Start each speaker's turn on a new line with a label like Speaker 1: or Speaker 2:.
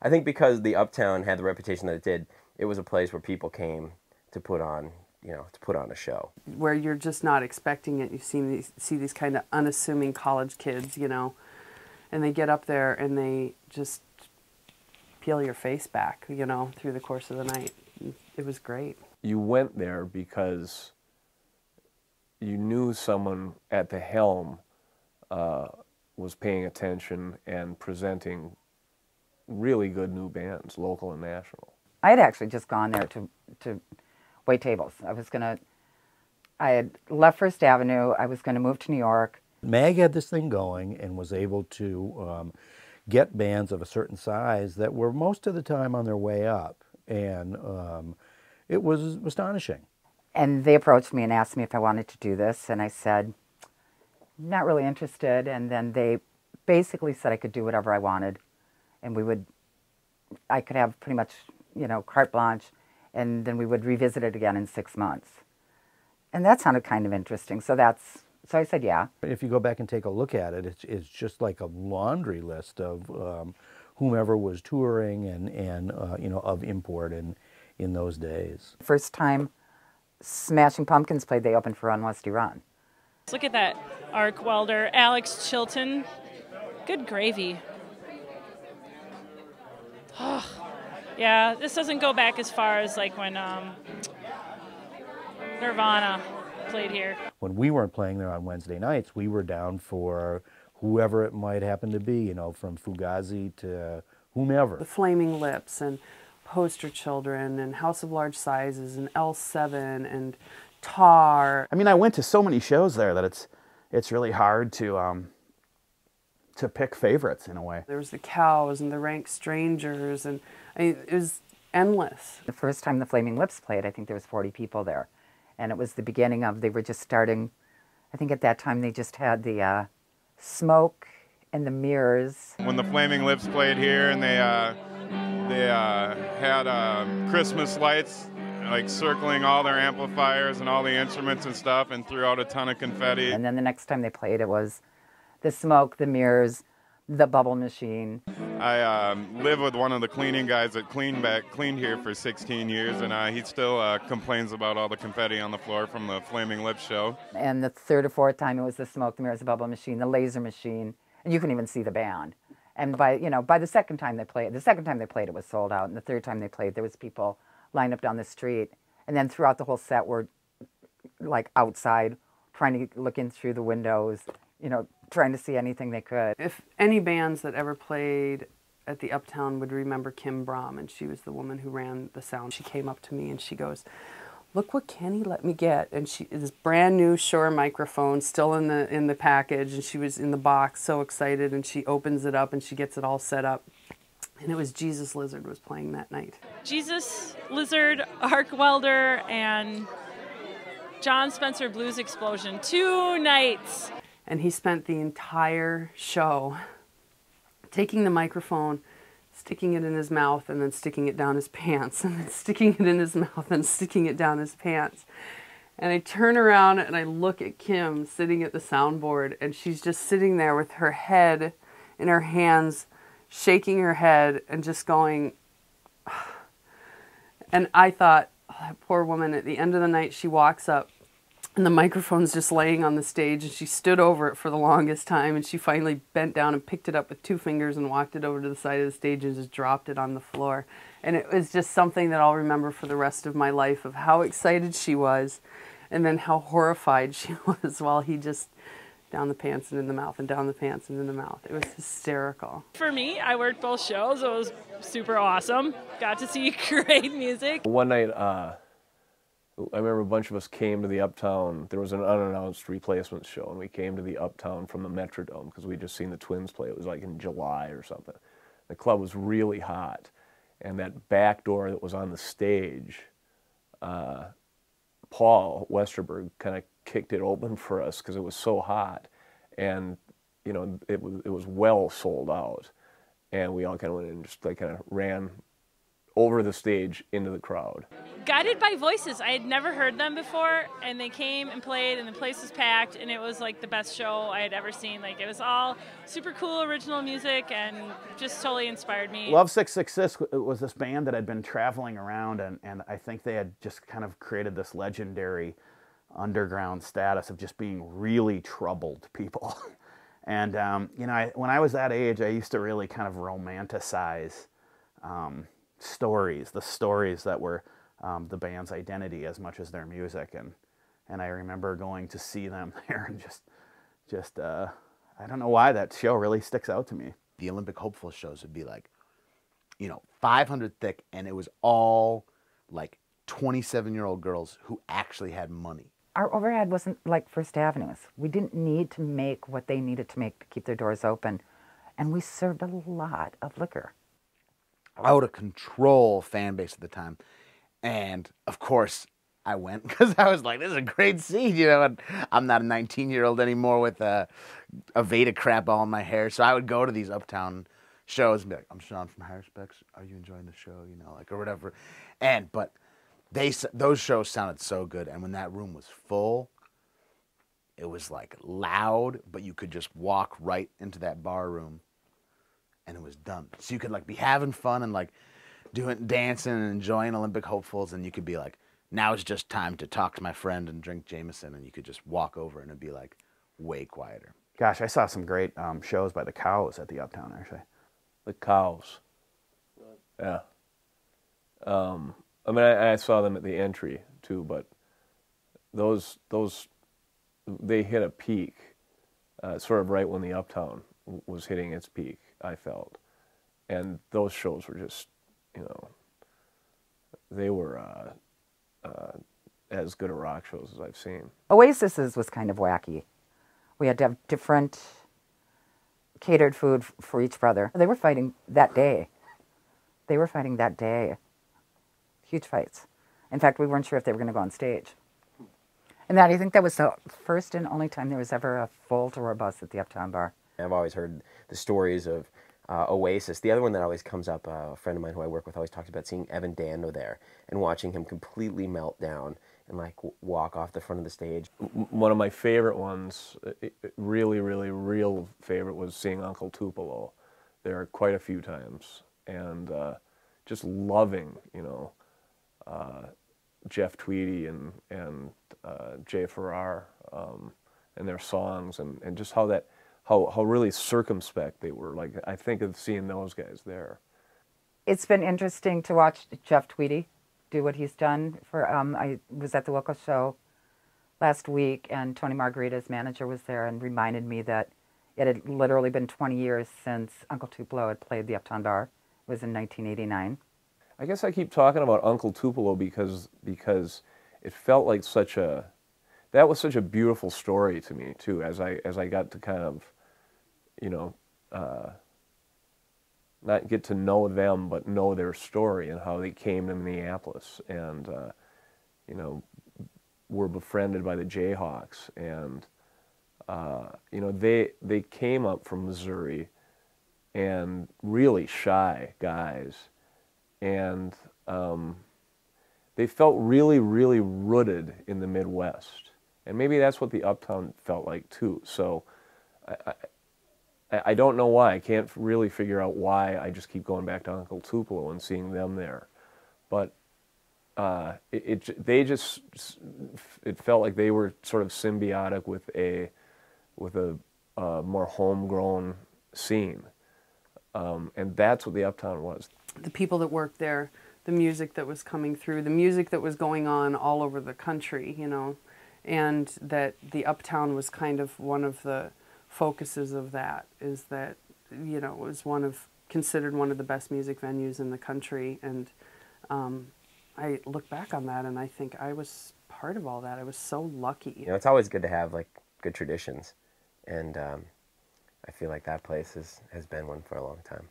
Speaker 1: I think because the Uptown had the reputation that it did, it was a place where people came to put on, to put on a show.
Speaker 2: Where you're just not expecting it. You see these kind of unassuming college kids, and they get up there and they just peel your face back, through the course of the night. It was great.
Speaker 3: You went there because you knew someone at the helm was paying attention and presenting really good new bands, local and national.
Speaker 4: I had actually just gone there to wait tables. I had left First Avenue. I was going to move to New York.
Speaker 5: Mag had this thing going and was able to get bands of a certain size that were most of the time on their way up. And it was astonishing.
Speaker 4: And they approached me and asked me if I wanted to do this. And I said, not really interested. And then they basically said I could do whatever I wanted. And I could have pretty much, carte blanche. And then we would revisit it again in 6 months. And that sounded kind of interesting. So I said, yeah.
Speaker 5: If you go back and take a look at it, it's just like a laundry list of whomever was touring and of import in those days.
Speaker 4: First time Smashing Pumpkins played, they opened for Unlusty Run.
Speaker 6: Look at that arc welder, Alex Chilton. Good gravy. Oh, yeah, this doesn't go back as far as like when Nirvana played here.
Speaker 5: When we weren't playing there on Wednesday nights, we were down for whoever it might happen to be, from Fugazi to whomever.
Speaker 2: The Flaming Lips and Poster Children and House of Large Sizes and L7 and Tar.
Speaker 7: I mean, I went to so many shows there that it's really hard to pick favorites in a way.
Speaker 2: There was the Cows and the Rank Strangers, and it was endless.
Speaker 4: The first time the Flaming Lips played, I think there was 40 people there. And it was the beginning of, they were just starting, I think at that time they just had the Smoke and the Mirrors.
Speaker 8: When the Flaming Lips played here and they had Christmas lights like circling all their amplifiers and all the instruments and stuff and threw out a ton of confetti.
Speaker 4: And then the next time they played it was the Smoke, the Mirrors, the Bubble Machine.
Speaker 8: I live with one of the cleaning guys that cleaned here for 16 years, and he still complains about all the confetti on the floor from the Flaming Lips show.
Speaker 4: And the third or fourth time it was the Smoke, the Mirrors, the Bubble Machine, the Laser Machine, and you couldn't even see the band. And by the second time they played, it was sold out, and the third time they played, there was people lined up down the street, and then throughout the whole set were like outside, trying to look in through the windows, trying to see anything they could.
Speaker 2: If any bands that ever played at the Uptown would remember Kim Brahm, and she was the woman who ran the sound. She came up to me and she goes, "Look what Kenny let me get." And this brand new Shure microphone still in the package, and she was in the box so excited, and she opens it up and she gets it all set up. And it was Jesus Lizard was playing that night.
Speaker 6: Jesus Lizard, Arc Welder, and John Spencer Blues Explosion. 2 nights.
Speaker 2: And he spent the entire show taking the microphone, sticking it in his mouth, and then sticking it down his pants, and then sticking it in his mouth and sticking it down his pants. And I turn around and I look at Kim sitting at the soundboard, and she's just sitting there with her head in her hands, shaking her head and just going. And I thought, oh, that poor woman. At the end of the night, she walks up and the microphone's just laying on the stage, and she stood over it for the longest time, and she finally bent down and picked it up with 2 fingers and walked it over to the side of the stage and just dropped it on the floor. And it was just something that I'll remember for the rest of my life, of how excited she was and then how horrified she was while he just down the pants and in the mouth and down the pants and in the mouth. It was hysterical.
Speaker 6: For me, I worked both shows. It was super awesome. Got to see great music.
Speaker 3: One night, I remember a bunch of us came to the Uptown. There was an unannounced replacements show, and we came to the Uptown from the Metrodome because we'd just seen the Twins play. It was like in July or something. The club was really hot, and that back door that was on the stage, Paul Westerberg kind of kicked it open for us because it was so hot, and it was well sold out, and we all kind of went and just like kind of ran over the stage into the crowd.
Speaker 6: Guided by Voices. I had never heard them before, and they came and played, and the place was packed, and it was like the best show I had ever seen. Like, it was all super cool original music and just totally inspired me.
Speaker 7: Love 666 was this band that had been traveling around, and I think they had just kind of created this legendary underground status of just being really troubled people. And, you know, when I was that age, I used to really kind of romanticize the stories that were the band's identity as much as their music. And I remember going to see them there and just I don't know why that show really sticks out to me.
Speaker 9: The Olympic hopeful shows would be like, you know, 500 thick, and it was all like 27-year-old girls who actually had money.
Speaker 4: Our overhead wasn't like First Avenue's. We didn't need to make what they needed to make to keep their doors open. And we served a lot of liquor.
Speaker 9: Out of control fan base at the time. And of course, I went because I was like, this is a great scene, you know, and I'm not a 19-year-old anymore with a Veda crap all in my hair. So I would go to these Uptown shows and be like, I'm Sean from Higher Specs. Are you enjoying the show? You know, like, or whatever. But those shows sounded so good. And when that room was full, it was like loud, but you could just walk right into that bar room and it was done. So you could like be having fun and like dancing and enjoying Olympic hopefuls, and you could be like, now it's just time to talk to my friend and drink Jameson, and you could just walk over and it'd be like way quieter.
Speaker 7: Gosh, I saw some great shows by the Cows at the Uptown, actually.
Speaker 3: The Cows. Yeah. I mean, I saw them at the Entry too, but those they hit a peak, sort of right when the Uptown was hitting its peak, I felt, and those shows were just, you know, they were as good a rock shows as I've seen.
Speaker 4: Oasis's was kind of wacky. We had to have different catered food for each brother. They were fighting that day. Huge fights. In fact, we weren't sure if they were going to go on stage. And I think that was the first and only time there was ever a full tour bus at the Uptown Bar.
Speaker 1: I've always heard the stories of Oasis. The other one that always comes up, a friend of mine who I work with always talks about seeing Evan Dando there and watching him completely melt down and like walk off the front of the stage.
Speaker 3: One of my favorite ones, really, really real favorite, was seeing Uncle Tupelo there quite a few times, and just loving, you know, Jeff Tweedy and Jay Farrar and their songs, and just how really circumspect they were. Like, I think of seeing those guys there.
Speaker 4: It's been interesting to watch Jeff Tweedy do what he's done. I was at the local show last week, and Tony Margarita's manager was there and reminded me that it had literally been 20 years since Uncle Tupelo had played the Uptown Bar. It was in 1989.
Speaker 3: I guess I keep talking about Uncle Tupelo because it felt like that was such a beautiful story to me too, as I got to kind of, you know, not get to know them, but know their story and how they came to Minneapolis, and you know, were befriended by the Jayhawks, and you know, they came up from Missouri, and really shy guys, and they felt really, really rooted in the Midwest, and maybe that's what the Uptown felt like too. So I don't know why. I can't really figure out why. I just keep going back to Uncle Tupelo and seeing them there. But it felt like they were sort of symbiotic with a more homegrown scene. And that's what the Uptown was.
Speaker 2: The people that worked there, the music that was coming through, the music that was going on all over the country, you know, and that the Uptown was kind of one of the focuses of that, is that, you know, it was considered one of the best music venues in the country. And I look back on that and I think I was part of all that. I was so lucky.
Speaker 1: You know, it's always good to have like good traditions, and I feel like that place has been one for a long time.